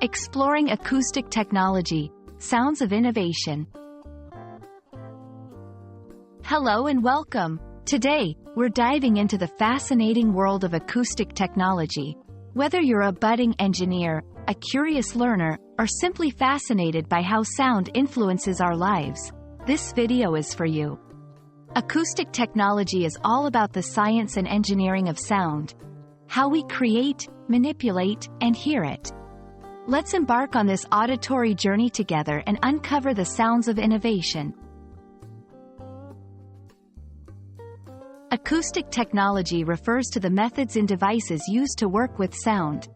Exploring Acoustic Technology, Sounds of Innovation. Hello and welcome. Today, we're diving into the fascinating world of acoustic technology. Whether you're a budding engineer, a curious learner, or simply fascinated by how sound influences our lives, this video is for you. Acoustic technology is all about the science and engineering of sound, how we create, manipulate, and hear it. Let's embark on this auditory journey together and uncover the sounds of innovation. Acoustic technology refers to the methods and devices used to work with sound.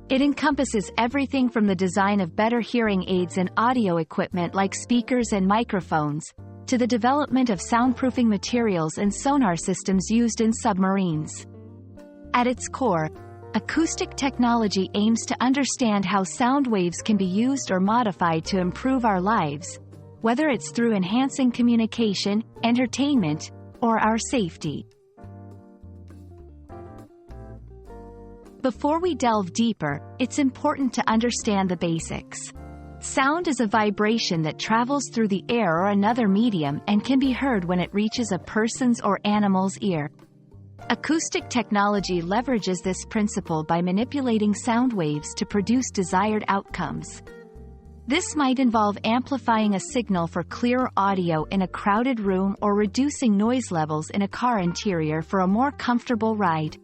It encompasses everything from the design of better hearing aids and audio equipment like speakers and microphones, to the development of soundproofing materials and sonar systems used in submarines. At its core, acoustic technology aims to understand how sound waves can be used or modified to improve our lives, whether it's through enhancing communication, entertainment, or our safety. Before we delve deeper, it's important to understand the basics. Sound is a vibration that travels through the air or another medium and can be heard when it reaches a person's or animal's ear. Acoustic technology leverages this principle by manipulating sound waves to produce desired outcomes. This might involve amplifying a signal for clearer audio in a crowded room or reducing noise levels in a car interior for a more comfortable ride.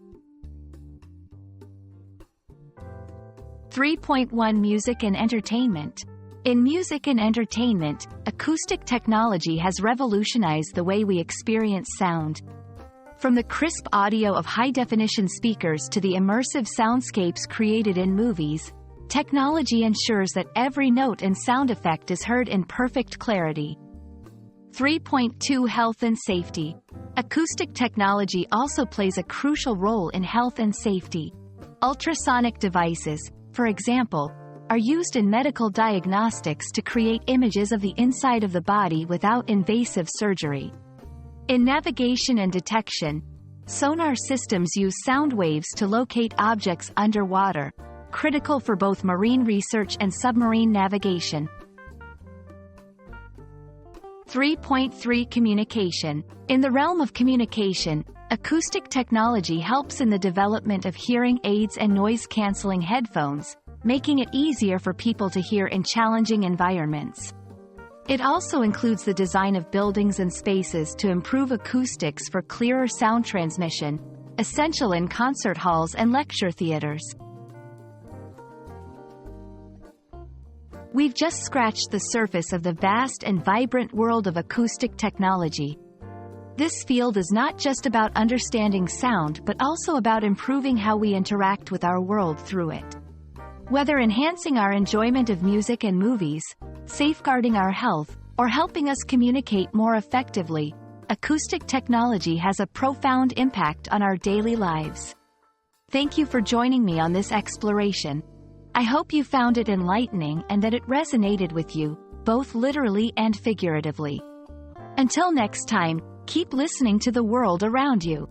3.1 Music and Entertainment. In music and entertainment, acoustic technology has revolutionized the way we experience sound. From the crisp audio of high-definition speakers to the immersive soundscapes created in movies, technology ensures that every note and sound effect is heard in perfect clarity. 3.2 Health and Safety. Acoustic technology also plays a crucial role in health and safety. Ultrasonic devices, for example, are used in medical diagnostics to create images of the inside of the body without invasive surgery. In navigation and detection, sonar systems use sound waves to locate objects underwater, critical for both marine research and submarine navigation. 3.3 Communication. In the realm of communication, acoustic technology helps in the development of hearing aids and noise-canceling headphones, making it easier for people to hear in challenging environments. It also includes the design of buildings and spaces to improve acoustics for clearer sound transmission, essential in concert halls and lecture theaters. We've just scratched the surface of the vast and vibrant world of acoustic technology. This field is not just about understanding sound but also about improving how we interact with our world through it. Whether enhancing our enjoyment of music and movies, safeguarding our health, or helping us communicate more effectively, acoustic technology has a profound impact on our daily lives. Thank you for joining me on this exploration. I hope you found it enlightening and that it resonated with you, both literally and figuratively. Until next time, keep listening to the world around you.